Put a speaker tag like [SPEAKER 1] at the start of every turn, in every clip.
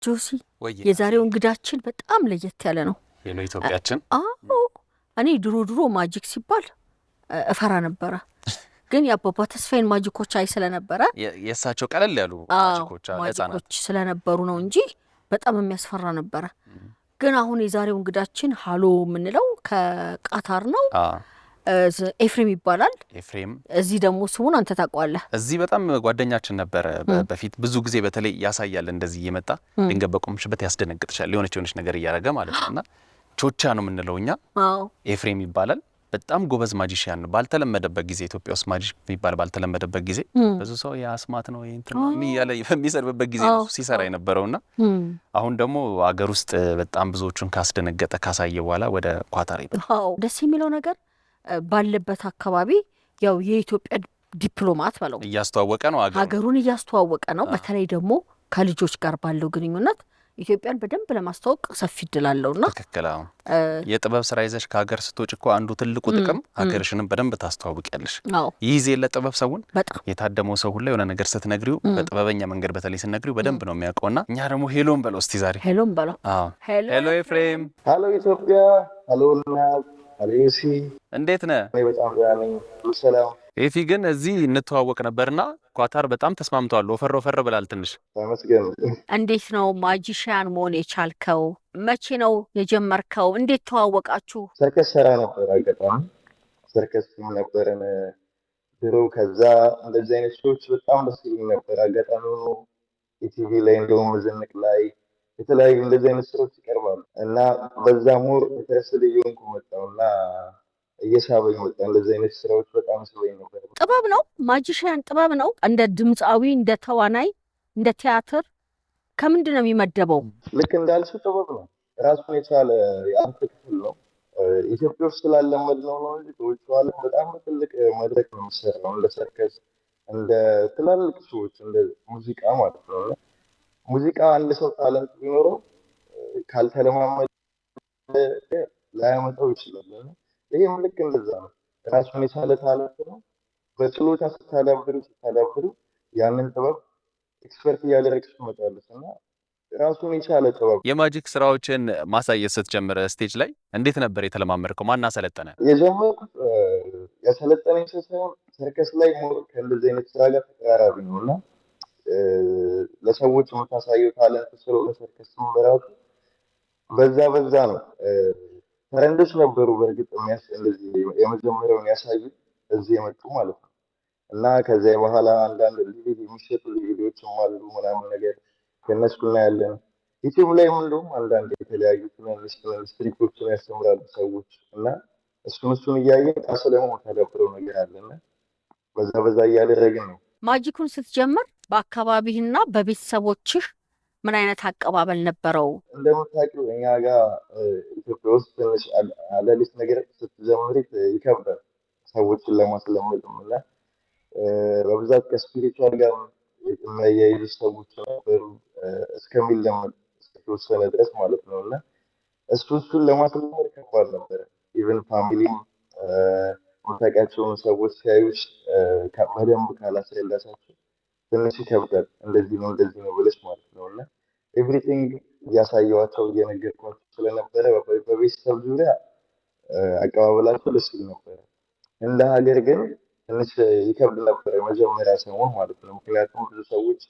[SPEAKER 1] ጆሲ
[SPEAKER 2] ወይ
[SPEAKER 1] የዛሬው እንግዳችን በጣም ለየት ያለ ነው።
[SPEAKER 2] የሎ ኢትዮጵያችን
[SPEAKER 1] አዎ እኔ ድሮ ማጂክ ሲባል እፈራ ነበረ። ግን የአባባ ተስፋዬን ማጂኮች አይ ስለነበረ
[SPEAKER 2] የእሳቸው ቀለል ያሉ
[SPEAKER 1] ማጂኮች ስለነበሩ ነው እንጂ በጣም የሚያስፈራ ነበረ። ግን አሁን የዛሬው እንግዳችን ሃሎ የምንለው ከቃታር ነው። ኤፍሬም ይባላል።
[SPEAKER 2] ኤፍሬም
[SPEAKER 1] እዚህ ደግሞ ስሙን አንተ ታውቀዋለህ።
[SPEAKER 2] እዚህ በጣም ጓደኛችን ነበረ በፊት ብዙ ጊዜ በተለይ ያሳያል እንደዚህ እየመጣ ድንገት በቆምሽበት ያስደነግጥሻል የሆነች ነገር እያደረገ ማለት ነውና ቾቻ ነው የምንለው እኛ። ኤፍሬም ይባላል። በጣም ጎበዝ ማጂሽያን ነው። ባልተለመደበት ጊዜ ኢትዮጵያ ውስጥ ማጂክ የሚባል ባልተለመደበት ጊዜ ብዙ ሰው የአስማት ነው እንትን ያለ በሚሰርብበት ጊዜ ነው ሲሰራ የነበረውና አሁን ደግሞ አገር ውስጥ በጣም ብዙዎቹን ካስደነገጠ ካሳየ በኋላ ወደ ኳታር ይባላል።
[SPEAKER 1] ደስ የሚለው ነገር ባለበት አካባቢ ያው የኢትዮጵያ ዲፕሎማት ማለት
[SPEAKER 2] እያስተዋወቀ ነው
[SPEAKER 1] ሀገሩን እያስተዋወቀ ነው። በተለይ ደግሞ ከልጆች ጋር ባለው ግንኙነት ኢትዮጵያን በደንብ ለማስተዋወቅ ሰፊ እድል አለውና
[SPEAKER 2] ትክክል። የጥበብ ስራ ይዘሽ ከሀገር ስትወጪ እኮ አንዱ ትልቁ ጥቅም ሀገርሽንም በደንብ ታስተዋውቂያለሽ። ይህ ለጥበብ ሰውን የታደመው ሰው ሁላ የሆነ ነገር ስትነግሪው በጥበበኛ መንገድ በተለይ ስትነግሪው በደንብ ነው የሚያውቀውና እኛ ደግሞ ሄሎን በለው እስቲ ዛሬ
[SPEAKER 1] ሄሎን በለው።
[SPEAKER 2] ሄሎ ኤፍሬም።
[SPEAKER 3] ሄሎ ኢትዮጵያ። ሄሎ አሌሲ
[SPEAKER 2] እንዴት ነህ?
[SPEAKER 3] በጣም ደህና ነኝ። ሰላም
[SPEAKER 2] ኤፊ። ግን እዚህ እንተዋወቅ ነበርና ኳታር በጣም ተስማምቷል። ወፈር ብላል ትንሽ።
[SPEAKER 3] ተመስገን።
[SPEAKER 1] እንዴት ነው ማጂሽያን መሆን የቻልከው? መቼ ነው የጀመርከው? እንዴት ተዋወቃችሁ?
[SPEAKER 3] ሰርከስ ሰራ ነበር። አጋጣሚ ሰርከስ ነበረን ድሮ። ከዛ እንደዚህ አይነት ሾዎች በጣም ደስ ይሉኝ ነበር። አጋጣሚ ሆኖ ኢቲቪ ላይ እንደውም ዝንቅ ላይ የተለያዩ እንደዚህ አይነት ስራዎች ይቀርባሉ እና በዛ ሞር ኢንተረስትድ እየሆንኩ መጣሁና እየሳበኝ መጣ። እንደዚህ አይነት ስራዎች በጣም ስበኝ ነበር።
[SPEAKER 1] ጥበብ ነው ማጂሽያን፣ ጥበብ ነው። እንደ ድምፃዊ፣ እንደ ተዋናይ፣ እንደ ቲያትር ከምንድን ነው የሚመደበው?
[SPEAKER 3] ልክ እንዳልሽ ጥበብ ነው። ራሱን የቻለ የአርት ክፍል ነው። ኢትዮጵያ ውስጥ ስላለመድ ነው እንጂ ከውጭ ዓለም በጣም ትልቅ መድረክ ነው የሚሰራው። እንደ ሰርከስ፣ እንደ ትላልቅ ሾዎች፣ እንደ ሙዚቃ ማለት ነው። ሙዚቃ አንድ ሰው ታለንት ቢኖረው ካልተለማመደ ላያመጣው ይችላል። ይሄም ልክ እንደዛ ነው። ራሱን የቻለ ታለንት ነው። በችሎታ ስታዳብሩ ያንን ጥበብ ኤክስፐርት እያደረግሽ ትመጣለሽ እና ራሱን የቻለ ጥበብ።
[SPEAKER 2] የማጂክ ስራዎችን ማሳየት ስትጀምር ስቴጅ ላይ እንዴት ነበር የተለማመድከው? ማን አሰለጠነ?
[SPEAKER 3] የጀመርኩት ያሰለጠነኝ ሰው ሳይሆን ሰርከስ ላይ ከእንደዚህ አይነት ስራ ጋር ተቀራራቢ ነው እና ለሰዎች የምታሳየው ታለንት ስለሆነ ሰርከስ በራሱ በዛ ነው። ፈረንጆች ነበሩ በእርግጥ እንደዚህ የመጀመሪያውን ያሳዩ እዚህ የመጡ ማለት ነው እና ከዚያ በኋላ አንዳንድ የሚሸጡ ቪዲዮዎችም አሉ ምናምን ነገር ከእነሱ እናያለን። ዩቲዩብ ላይም እንደውም አንዳንድ የተለያዩ ትናንሽ ትሪኮችን ያስተምራሉ ሰዎች እና እሱን እያየን ቃስለሞ ተደብረው ነገር አለና በዛ እያደረግን ነው።
[SPEAKER 1] ማጂኩን ስትጀምር በአካባቢህና በቤተሰቦችህ ምን አይነት አቀባበል ነበረው?
[SPEAKER 3] እንደምታውቂው እኛ ጋር ኢትዮጵያ ውስጥ ትንሽ አዳዲስ ነገር ስትጀምሪ ይከብዳል ሰዎችን ለማስለመድ እና በብዛት ከስፒሪቹዋል ጋር የሚያያይዙ ሰዎች ነበሩ እስከሚለመድ እስከተወሰነ ድረስ ማለት ነው እና እሱን ለማስለመድ ከባድ ነበረ። ኢቨን ፋሚሊም የምታውቂያቸውን ሰዎች ሲያዩሽ በደንብ ካላስረዳሻቸው ትንሽ ይከብዳል። እንደዚህ ነው ብለሽ ማለት ነው እና ኤቭሪቲንግ እያሳየኋቸው እየነገርኳቸው ስለነበረ በቤተሰብ ዙሪያ አቀባበላቸው ደስ ይል ነበረ። እንደ ሀገር ግን ትንሽ ይከብድ ነበረ መጀመሪያ ሰሞን ማለት ነው። ምክንያቱም ብዙ ሰዎች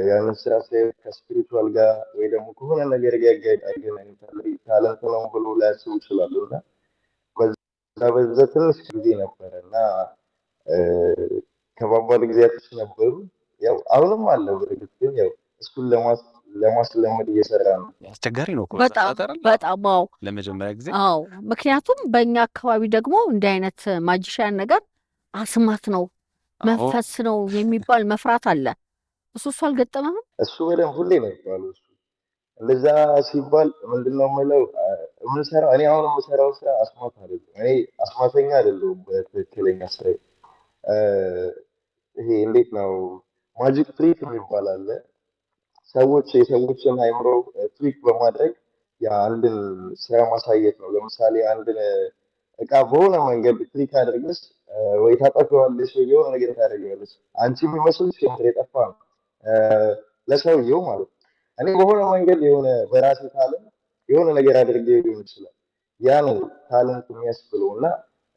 [SPEAKER 3] ያንን ስራ ሲያዩ ከስፒሪቹዋል ጋር ወይ ደግሞ ከሆነ ነገር ጋር ያገናኙታል። ታለንት ነው ብሎ ላያስቡ ይችላሉ እና በዛ ትንሽ ጊዜ ነበረ እና ከባባድ ጊዜያቶች ነበሩ። ያው አሁንም አለ በእርግጥ ግን ያው እሱን ለማስለመድ እየሰራ ነው።
[SPEAKER 2] አስቸጋሪ ነው እኮ
[SPEAKER 1] በጣም
[SPEAKER 2] ለመጀመሪያ ጊዜ።
[SPEAKER 1] ምክንያቱም በእኛ አካባቢ ደግሞ እንዲህ አይነት ማጂሽያን ነገር አስማት ነው መንፈስ ነው የሚባል መፍራት አለ። እሱ አልገጠመህም?
[SPEAKER 3] እሱ በደንብ ሁሌ ነው የሚባለው። እሱ እንደዛ ሲባል ምንድነው የምለው የምንሰራው እኔ አሁን የምሰራው ስራ አስማት አይደለም። እኔ አስማተኛ አይደለሁም በትክክለኛ ስራ። ይሄ እንዴት ነው ማጂክ ትሪክ የሚባል አለ። የሰዎችን አይምሮ ትሪክ በማድረግ የአንድን ስራ ማሳየት ነው። ለምሳሌ አንድን እቃ በሆነ መንገድ ትሪክ አድርገሽ ወይ ታጠፊዋለሽ ወይ የሆነ ነገር ታደርጊዋለሽ። አንቺ የሚመስልሽ የጠፋ ነው ለሰውየው ማለት ነው። እኔ በሆነ መንገድ የሆነ በራሴ ታለም የሆነ ነገር አድርጌ ሊሆን ይችላል። ያ ነው ታለንት የሚያስብለው እና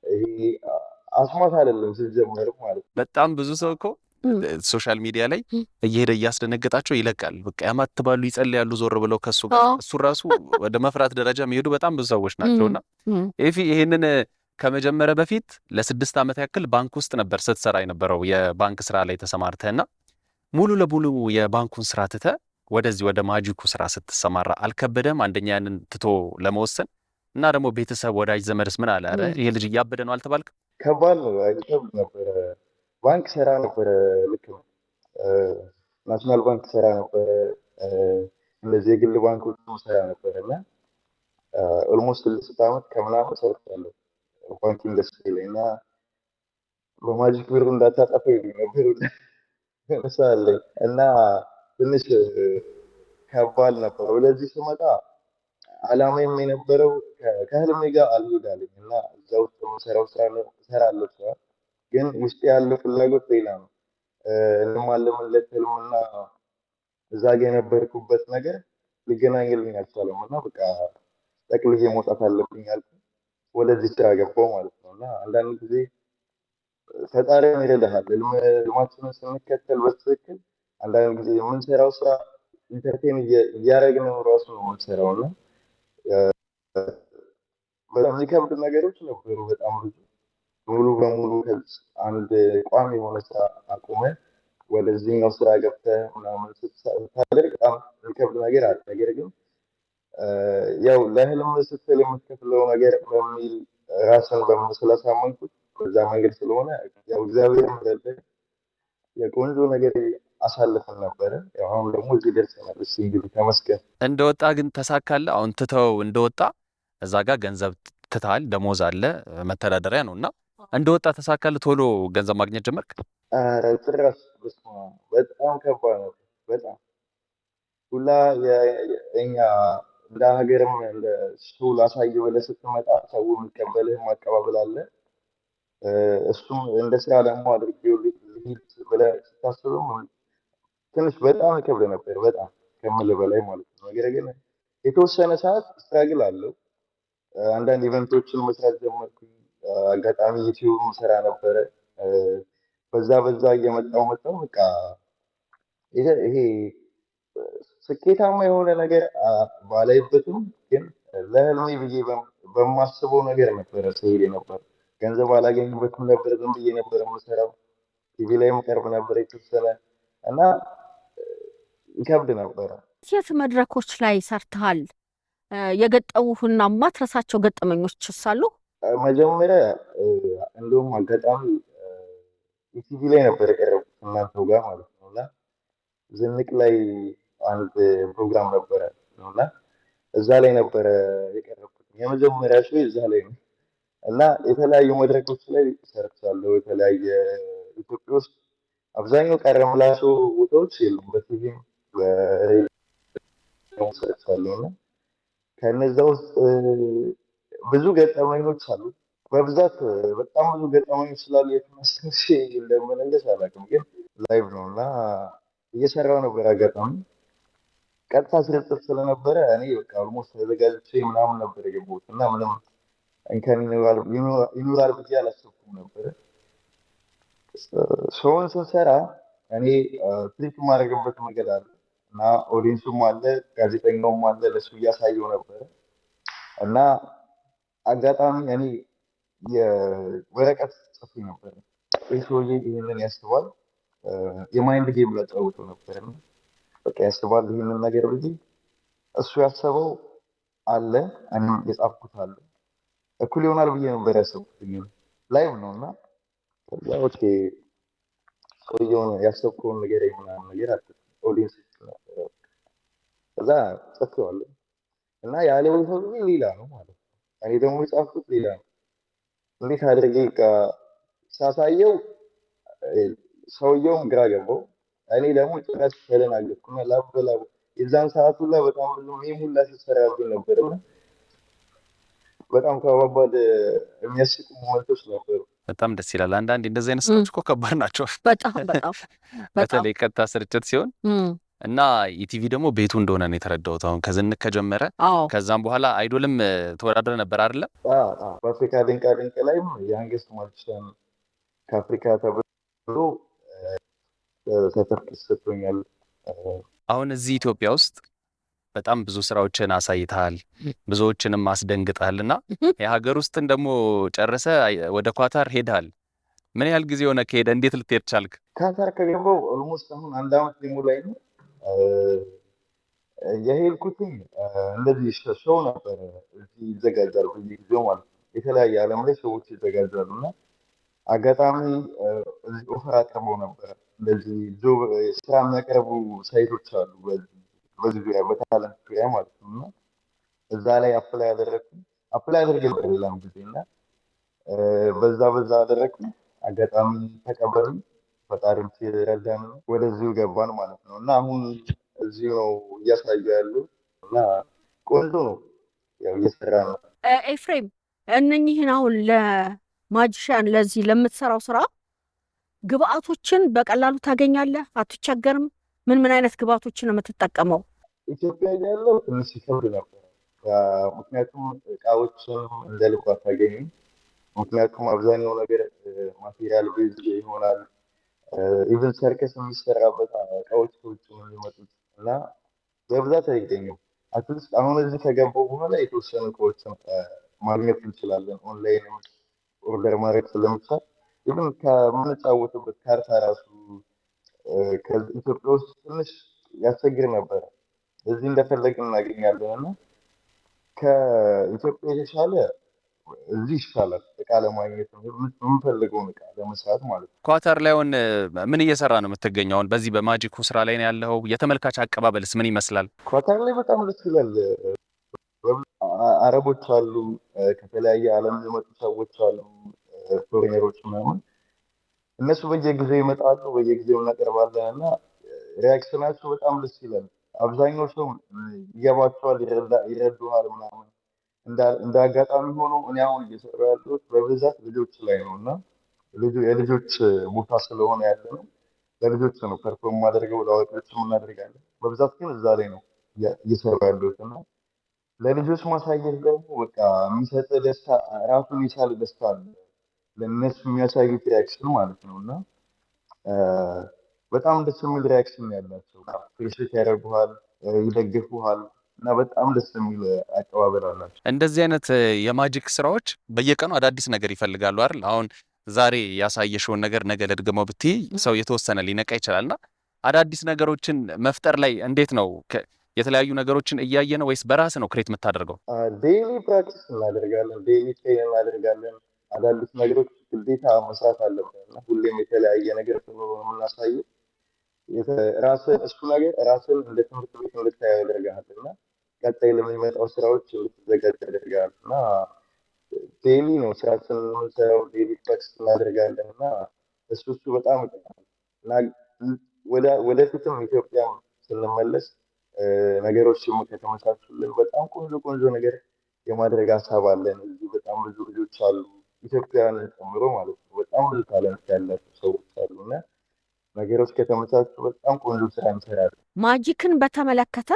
[SPEAKER 3] ይሄ አስማት አይደለም ሲጀመር ማለት ነው።
[SPEAKER 2] በጣም ብዙ ሰው እኮ ሶሻል ሚዲያ ላይ እየሄደ እያስደነገጣቸው ይለቃል። በቃ ያማትባሉ፣ ይጸልያሉ ዞር ብለው ከሱ ጋር እሱ ራሱ ወደ መፍራት ደረጃ የሚሄዱ በጣም ብዙ ሰዎች ናቸውና ኤፊ ይሄንን ከመጀመሪያ በፊት ለ6 ዓመት ያክል ባንክ ውስጥ ነበር ስትሰራ የነበረው የባንክ ስራ ላይ ተሰማርተህና ሙሉ ለሙሉ የባንኩን ስራ ትተህ ወደዚህ ወደ ማጂኩ ስራ ስትሰማራ አልከበደም? አንደኛ ያንን ትቶ ለመወሰን እና ደግሞ ቤተሰብ ወዳጅ ዘመድስ ምን አለ? አረ ይሄ ልጅ እያበደ ነው አልተባልክም?
[SPEAKER 3] ከባድ ነው። አይከብድ ነበር። ባንክ ሰራ ነበር። ልክ ነው። ናሽናል ባንክ ሰራ ነበር። እንደዚህ የግል ባንኮች ሰራ ነበር እና ኦልሞስት 6 ዓመት ከምናምን ሰርቻለሁ ባንክ ኢንዱስትሪ ላይ እና በማጂክ ብሩ እንዳታጠፋ ይሉኝ ነበር ምሳሌ እና ትንሽ ከባድ ነበር። ወደዚህ ስመጣ አላማዬም የነበረው ከህልሜ ጋር አልሄዳለኝ እና እዛ ውስጥ የምሰራው ስራ እሰራለሁ ስራ ግን ውስጥ ያለው ፍላጎት ሌላ ነው። እንማለምለት ህልምና እዛ ጋ የነበርኩበት ነገር ሊገናኝልኝ አልቻለም እና በቃ ጠቅልዬ መውጣት አለብኝ አልኩ። ወደዚህ ስራ ገባሁ ማለት ነው እና አንዳንድ ጊዜ ፈጣሪም ይረዳሃል። ህልማችንን ስንከተል በትክክል አንዳንድ ጊዜ የምንሰራው ስራ ኢንተርቴን እያደረግን ራሱ ነው የምንሰራው እና በጣም የሚከብድ ነገሮች ነበሩ። በጣም ብዙ ሙሉ በሙሉ አንድ ቋሚ የሆነ ስራ አቁመህ ወደዚህኛው ስራ ገብተህ ምናምን ስታደርግ በጣም የሚከብድ ነገር አለ። ነገር ግን ያው ለህልም ስትል የምትከፍለው ነገር በሚል ራስን ስላሳመንኩት በዛ መንገድ ስለሆነ ያው እግዚአብሔር ይመስገን የቆንጆ ነገር አሳልፈን ነበረ። ያው አሁን ደግሞ እዚህ ደርሰናል። እሺ እንግዲህ ተመስገን።
[SPEAKER 2] እንደወጣ ግን ተሳካለ። አሁን ትተው እንደወጣ እዛ ጋር ገንዘብ ትታል፣ ደሞዝ አለ፣ መተዳደሪያ ነውና እንደወጣ ተሳካለ። ቶሎ ገንዘብ ማግኘት ጀመርክ?
[SPEAKER 3] ኧረ ጭራሽ በጣም ከባድ ነው። በጣም ሁላ የኛ እንደ ሀገርም እንደ ሰው ላሳየው ብለህ ስትመጣ ሰው የሚቀበልህም አቀባበል አለ። እሱም እንደ ስራ ደግሞ አድርጌው ልሂድ ብለህ ስታስብም ትንሽ በጣም ይከብድ ነበር። በጣም ከምልህ በላይ ማለት ነው። ነገር ግን የተወሰነ ሰዓት ስትራግል አለው። አንዳንድ ኢቨንቶችን መስራት ጀመርኩኝ። አጋጣሚ ዩቲዩብ ሰራ ነበረ። በዛ እየመጣው በቃ ይሄ ስኬታማ የሆነ ነገር ባላይበትም ግን ለህልሜ ብዬ በማስበው ነገር ነበረ ስሄድ ነበር። ገንዘብ አላገኝበትም ነበር። ዝም ብዬ ነበር የምሰራው። ቲቪ ላይ ቀርብ ነበር የተወሰነ እና ይከብድ ነበረ።
[SPEAKER 1] የት መድረኮች ላይ ሰርተሃል? የገጠሙህና ማትረሳቸው ገጠመኞችስ አሉ?
[SPEAKER 3] መጀመሪያ እንደውም አጋጣሚ ኢቲቪ ላይ ነበር የቀረብኩት እናንተው ጋር ማለት ነው እና ዝንቅ ላይ አንድ ፕሮግራም ነበረ እና እዛ ላይ ነበረ የቀረብኩት። የመጀመሪያ ሾው እዛ ላይ ነው እና የተለያዩ መድረኮች ላይ ሰርቻለሁ። የተለያየ ኢትዮጵያ ውስጥ አብዛኛው ቀረ ምላቸው ቦታዎች የሉም። በቲቪም በሬዲዮ ሰርቻለሁ እና ከነዛ ውስጥ ብዙ ገጠመኞች አሉ። በብዛት በጣም ብዙ ገጠመኞች ስላሉ የተነሳሽ እንደምንለስ አላውቅም፣ ግን ላይቭ ነው እና እየሰራው ነበር። አጋጣሚ ቀጥታ ስርጭት ስለነበረ እኔ በቃ ኦልሞስት ተዘጋጅቼ ምናምን ነበር የገባሁት እና ምንም እንከን ይኖራል ብዬ አላሰብኩም ነበር። ሾውን ስንሰራ እኔ ትሪት የማደርግበት መንገድ አለ እና ኦዲየንሱም አለ፣ ጋዜጠኛውም አለ። ለሱ እያሳየው ነበረ እና አጋጣሚ እኔ የወረቀት ጽፌ ነበር። ይህ ሰውዬ ይህንን ያስባል፣ የማይንድ ጌም ላጫውተው ነበር እና በቃ ያስባል ይህንን ነገር ብዬ እሱ ያሰበው አለ፣ እኔም የጻፍኩት አለ፣ እኩል ይሆናል ብዬ ነበር ያሰብኩት። ላይቭ ነው እና ከዛ ኦኬ ሰውየውን ያሰብከውን ነገር ምናምን ነገር ኦዲየንስ ነበረ። ከዛ ጽፌዋለሁ እና ያለው ሰውዬ ሌላ ነው ማለት ነው። እኔ ደግሞ የጻፍኩት ሌላ ነው። እንዴት አድርጌ ሳሳየው ሰውየውም ግራ ገባው። እኔ ደግሞ ጭራሽ ተደናገጥኩና ላበላው የዛን ሰዓት ሁላ በጣም ብዙ ሜም ሁላ ሲሰራብኝ ነበር። በጣም ከባባድ የሚያስቁ ሞመንቶች ነበሩ።
[SPEAKER 2] በጣም ደስ ይላል። አንዳንዴ እንደዚህ አይነት ስራዎች እኮ ከባድ ናቸው።
[SPEAKER 1] በጣም
[SPEAKER 2] በተለይ ቀጥታ ስርጭት ሲሆን እና ኢቲቪ ደግሞ ቤቱ እንደሆነ ነው የተረዳሁት። አሁን ከዝንቅ ከጀመረ ከዛም በኋላ አይዶልም ተወዳድረ ነበር አይደለ?
[SPEAKER 3] በአፍሪካ ድንቃ ድንቅ ላይም ያንግስት ማጂሻን ከአፍሪካ ተብሎ ሰርተፍኬት ሰጥቶኛል።
[SPEAKER 2] አሁን እዚህ ኢትዮጵያ ውስጥ በጣም ብዙ ስራዎችን አሳይተሃል፣ ብዙዎችንም አስደንግጠሃል እና የሀገር ውስጥን ደግሞ ጨርሰ ወደ ኳታር ሄድሃል። ምን ያህል ጊዜ ሆነ ከሄደ? እንዴት ልትሄድ ቻልክ?
[SPEAKER 3] ኳታር ከገባው ኦልሞስት አሁን 1 ዓመት ሊሞላኝ ነው። የሄድኩትኝ እንደዚህ ሾው ነበረ፣ እዚህ ይዘጋጃሉ በየጊዜው ማለት ነው። የተለያየ ዓለም ላይ ሰዎች ይዘጋጃሉ እና አጋጣሚ እዚህ ኦፈር አቅርበው ነበረ። እንደዚህ ስራ የሚያቀርቡ ሳይቶች አሉ በዚህ ዙሪያ በታለንት ዙሪያ ማለት ነው። እና እዛ ላይ አፕላይ አደረግኩኝ። አፕላይ አድርጌ ነበር ሌላም ጊዜ እና በዛ አደረግኩኝ። አጋጣሚ ተቀበሉኝ። ፈጣሪም ሲረዳን ወደዚሁ ገባን ማለት ነው። እና አሁን እዚሁ ነው እያሳዩ ያሉ እና ቆንጆ ነው፣ ያው እየሰራ ነው።
[SPEAKER 1] ኤፍሬም እነኚህን አሁን ለማጂሻን ለዚህ ለምትሰራው ስራ ግብአቶችን በቀላሉ ታገኛለህ? አትቸገርም? ምን አይነት ግብአቶችን ነው የምትጠቀመው?
[SPEAKER 3] ኢትዮጵያ ያለው ትንሽ ይከብድ ነበር። ምክንያቱም እቃዎችን እንደ ልብ አታገኝም። ምክንያቱም አብዛኛው ነገር ማቴሪያል ቤዝ ይሆናል። ኢቨን ሰርከስ የሚሰራበት እቃዎች ከውጭ ነው የሚመጡት እና በብዛት አይገኝም። አትሊስት አሁን እዚህ ከገባው በኋላ የተወሰኑ እቃዎችን ማግኘት እንችላለን። ኦንላይን ኦርደር ማድረግ ስለሚቻል ኢቨን ከምንጫወትበት ካርታ ራሱ ከኢትዮጵያ ውስጥ ትንሽ ያስቸግር ነበረ። እዚህ እንደፈለግን እናገኛለን እና ከኢትዮጵያ የተሻለ እዚህ ይሻላል እቃ ለማግኘት ነው የምንፈልገውን እቃ ለመስራት ማለት ነው።
[SPEAKER 2] ኳታር ላይ አሁን ምን እየሰራ ነው የምትገኘው? አሁን በዚህ በማጂኩ ስራ ላይ ነው ያለው። የተመልካች አቀባበልስ ምን ይመስላል?
[SPEAKER 3] ኳታር ላይ በጣም ደስ ይላል። አረቦች አሉ፣ ከተለያየ ዓለም የመጡ ሰዎች አሉ፣ ፎሬነሮች ምናምን። እነሱ በየጊዜው ይመጣሉ፣ በየጊዜው እናቀርባለን እና ሪያክሽናቸው በጣም ደስ ይላል። አብዛኛው ሰው ይገባቸዋል፣ ይረዱሃል ምናምን። እንደ አጋጣሚ ሆኖ እኔ አሁን እየሰራሁ ያለሁት በብዛት ልጆች ላይ ነው እና የልጆች ቦታ ስለሆነ ያለ ነው ለልጆች ነው ፐርፎርም ማድረገው፣ ለአዋቂዎችም እናደርጋለን። በብዛት ግን እዛ ላይ ነው እየሰራሁ ያለሁት እና ለልጆች ማሳየት ደግሞ በቃ የሚሰጥ ደስታ ራሱን የቻለ ደስታ አለ፣ ለእነሱ የሚያሳዩት ሪያክሽን ማለት ነው እና በጣም ደስ የሚል ሪያክሽን ያላቸው ፍሬሽት ያደርጉሃል፣ ይደግፉሃል እና በጣም ደስ የሚል አቀባበል አላቸው።
[SPEAKER 2] እንደዚህ አይነት የማጂክ ስራዎች በየቀኑ አዳዲስ ነገር ይፈልጋሉ አይደል? አሁን ዛሬ ያሳየሽውን ነገር ነገ ለድገመው ብትይ ሰው የተወሰነ ሊነቃ ይችላልና አዳዲስ ነገሮችን መፍጠር ላይ እንዴት ነው? የተለያዩ ነገሮችን እያየ ነው ወይስ በራስ ነው ክሬት የምታደርገው?
[SPEAKER 3] ዴይሊ ፕራክቲስ እናደርጋለን፣ ዴይሊ ትሬን እናደርጋለን። አዳዲስ ነገሮች ግዴታ መስራት አለብን እና ሁሌም የተለያየ ነገር የምናሳየው እሱ ነገር ራስን እንደ ትምህርት ቤት እንድታየው ያደርጋል እና ቀጣይ ለሚመጣው ስራዎች እንድትዘጋጅ ያደርጋል እና ዴይሊ ነው ስራችን የምንሰራው፣ ዴይሊ ፕራክቲስ እናደርጋለን እና እሱ በጣም ይጠቅማል እና ወደፊትም ኢትዮጵያ ስንመለስ ነገሮች ከተመቻቹልን በጣም ቆንጆ ነገር የማድረግ ሀሳብ አለን። እዚህ በጣም ብዙ ልጆች አሉ፣ ኢትዮጵያውያንን ጨምሮ ማለት ነው። በጣም ብዙ ታለንት ያላቸው ሰዎች አሉ እና ነገሮች ከተመቻቹ በጣም ቆንጆ ስራ እንሰራለን።
[SPEAKER 1] ማጂክን በተመለከተ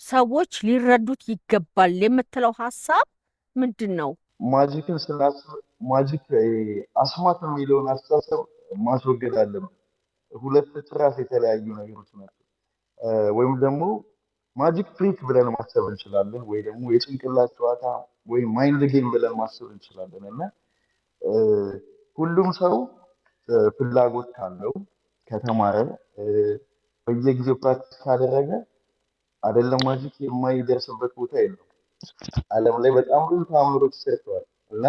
[SPEAKER 1] ሰዎች ሊረዱት ይገባል የምትለው ሀሳብ ምንድን ነው?
[SPEAKER 3] ማጂክን ስናስብ ማጂክ አስማት የሚለውን አስተሳሰብ ማስወገድ አለብን። ሁለት ጭራሽ የተለያዩ ነገሮች ናቸው። ወይም ደግሞ ማጂክ ትሪክ ብለን ማሰብ እንችላለን፣ ወይ ደግሞ የጭንቅላት ጨዋታ ወይም ማይንድ ጌም ብለን ማሰብ እንችላለን እና ሁሉም ሰው ፍላጎት ካለው ከተማረ በየጊዜው ፕራክቲስ ካደረገ አይደለም ማጂክ የማይደርስበት ቦታ የለም። ዓለም ላይ በጣም ብዙ ተአምሮች ሰርተዋል እና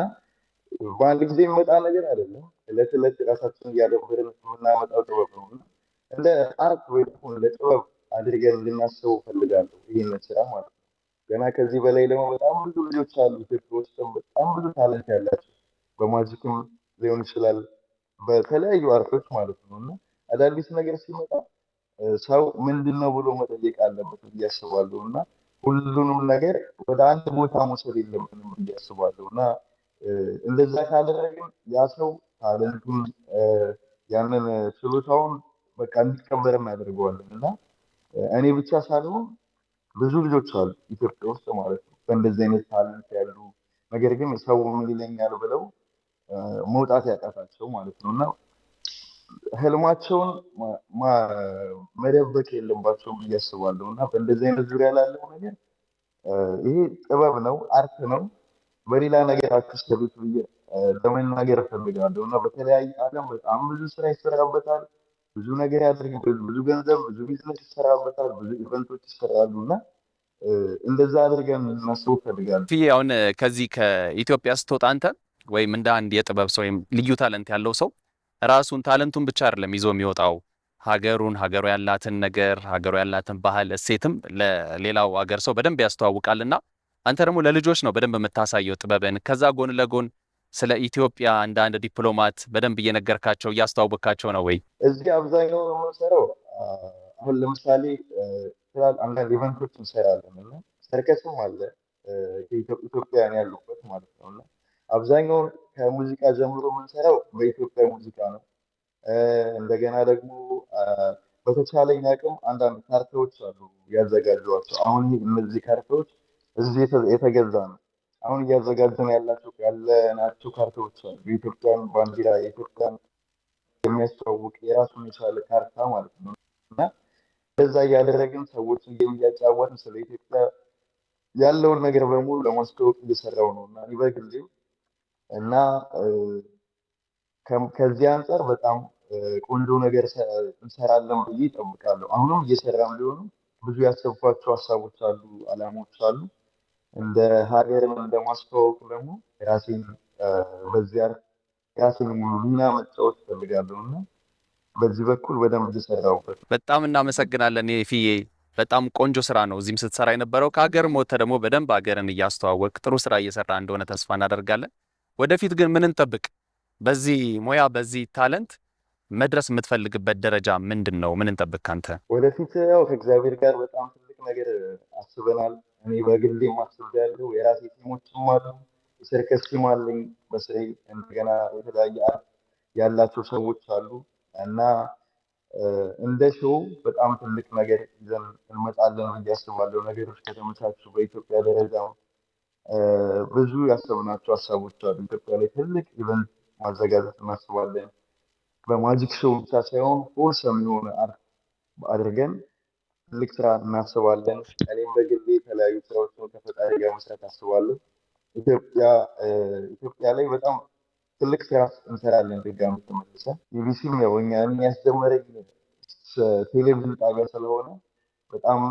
[SPEAKER 3] በአንድ ጊዜ የሚመጣ ነገር አይደለም። ዕለት ዕለት ራሳችንን እያደበርን የምናመጣው ጥበብ ነው። እንደ አርት ወይ ደግሞ እንደ ጥበብ አድርገን እንድናስበው ፈልጋለሁ ይህንን ስራ ማለት ነው። ገና ከዚህ በላይ ደግሞ በጣም ብዙ ልጆች አሉ ኢትዮጵያ ውስጥም በጣም ብዙ ታለንት ያላቸው በማጂክም ሊሆን ይችላል በተለያዩ አርቶች ማለት ነው እና አዳዲስ ነገር ሲመጣ ሰው ምንድን ነው ብሎ መጠየቅ አለበት ብዬ አስባለሁ እና ሁሉንም ነገር ወደ አንድ ቦታ መውሰድ የለብንም ብዬ አስባለሁ እና እንደዛ ካደረግን ያ ሰው ታለንቱን ያንን ችሎታውን በቃ እንዲቀበር እናደርገዋለን እና እኔ ብቻ ሳልሆን ብዙ ልጆች አሉ ኢትዮጵያ ውስጥ ማለት ነው በእንደዚህ አይነት ታለንት ያሉ ነገር ግን ሰው ምን ይለኛል ብለው መውጣት ያቃታቸው ማለት ነው እና ህልማቸውን መደበቅ የለባቸውም ብዬ አስባለሁ እና በእንደዚህ አይነት ዙሪያ ላለው ነገር ይሄ ጥበብ ነው፣ አርት ነው። በሌላ ነገር አትሰሩት ብዬ ለመናገር እፈልጋለሁ እና በተለያየ ዓለም በጣም ብዙ ስራ ይሰራበታል፣ ብዙ ነገር ያደርግበታል፣ ብዙ ገንዘብ፣ ብዙ ቢዝነስ ይሰራበታል፣ ብዙ ኢቨንቶች ይሰራሉ እና እንደዛ አድርገን እናስበው እፈልጋለሁ።
[SPEAKER 2] አሁን ከዚህ ከኢትዮጵያ ስትወጣ አንተ ወይም እንደ አንድ የጥበብ ሰው ወይም ልዩ ታለንት ያለው ሰው ራሱን ታለንቱን ብቻ አይደለም ይዞ የሚወጣው ሀገሩን፣ ሀገሩ ያላትን ነገር፣ ሀገሩ ያላትን ባህል እሴትም ለሌላው ሀገር ሰው በደንብ ያስተዋውቃልና አንተ ደግሞ ለልጆች ነው በደንብ የምታሳየው ጥበብን። ከዛ ጎን ለጎን ስለ ኢትዮጵያ እንደ አንድ ዲፕሎማት በደንብ እየነገርካቸው እያስተዋወቅካቸው ነው ወይ?
[SPEAKER 3] እዚህ አብዛኛው የምንሰራው አሁን ለምሳሌ አንዳንድ ኢቨንቶች እንሰራለን እና ሰርከስም አለ ኢትዮጵያውያን ያሉበት ማለት ነው እና አብዛኛውን ከሙዚቃ ጀምሮ የምንሰራው በኢትዮጵያ ሙዚቃ ነው። እንደገና ደግሞ በተቻለኝ አቅም አንዳንድ ካርታዎች አሉ ያዘጋጇቸው። አሁን እነዚህ ካርታዎች እዚህ የተገዛ ነው። አሁን እያዘጋጀን ያለናቸው ካርታዎች አሉ። የኢትዮጵያን ባንዲራ የኢትዮጵያን የሚያስተዋውቅ የራሱን የቻለ ካርታ ማለት ነው እና በዛ እያደረግን ሰዎችን እያጫወትን ስለ ኢትዮጵያ ያለውን ነገር በሙሉ ለማስተዋወቅ እየሰራው ነው እና እኔ በግሌ እና ከዚህ አንጻር በጣም ቆንጆ ነገር እንሰራለን ብዬ እጠብቃለሁ። አሁንም እየሰራን ቢሆንም ብዙ ያሰብኳቸው ሀሳቦች አሉ፣ አላማዎች አሉ። እንደ ሀገርን እንደማስተዋወቅ ደግሞ ራሴን በዚያ ራሴን ሚና መጫወት እፈልጋለሁ እና በዚህ በኩል በደንብ እየሰራሁበት።
[SPEAKER 2] በጣም እናመሰግናለን ፊዬ። በጣም ቆንጆ ስራ ነው እዚህም ስትሰራ የነበረው። ከሀገርም ወጥተህ ደግሞ በደንብ ሀገርን እያስተዋወቅ ጥሩ ስራ እየሰራ እንደሆነ ተስፋ እናደርጋለን። ወደፊት ግን ምን እንጠብቅ? በዚህ ሙያ በዚህ ታለንት መድረስ የምትፈልግበት ደረጃ ምንድን ነው? ምን እንጠብቅ ካንተ?
[SPEAKER 3] ወደፊት ያው ከእግዚአብሔር ጋር በጣም ትልቅ ነገር አስበናል። እኔ በግሌ አስቤያለሁ። የራሴ ቲሞችም አሉ። የሰርከስ ቲም አለኝ በስሬ። እንደገና የተለያየ አርት ያላቸው ሰዎች አሉ እና እንደ ሾው በጣም ትልቅ ነገር ይዘን እንመጣለን ብዬ አስባለሁ። ነገሮች ከተመቻቹ በኢትዮጵያ ደረጃ ብዙ ያሰብናቸው ሀሳቦች አሉ። ኢትዮጵያ ላይ ትልቅ ኢቨንት ማዘጋጀት እናስባለን። በማጂክ ሾው ብቻ ሳይሆን ሆልሰም የሆነ አርት አድርገን ትልቅ ስራ እናስባለን። እኔም በግሌ የተለያዩ ስራዎችን ከፈጣሪ ጋር መስራት አስባለሁ። ኢትዮጵያ ላይ በጣም ትልቅ ስራ እንሰራለን። ድጋሚ ተመልሰን ኢቢሲም ያው እኛን ያስጀመረኝ ቴሌቪዥን ጣቢያ ስለሆነ በጣም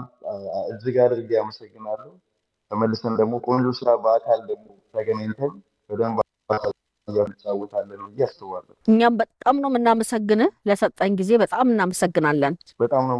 [SPEAKER 3] እጅግ አድርጌ አመሰግናለሁ። ተመልሰን ደግሞ ቆንጆ ስራ በአካል ደግሞ ተገናኝተን በደንብ እንጫወታለን ብዬ አስባለሁ።
[SPEAKER 1] እኛም በጣም ነው የምናመሰግንህ። ለሰጠን ጊዜ በጣም እናመሰግናለን።
[SPEAKER 3] በጣም ነው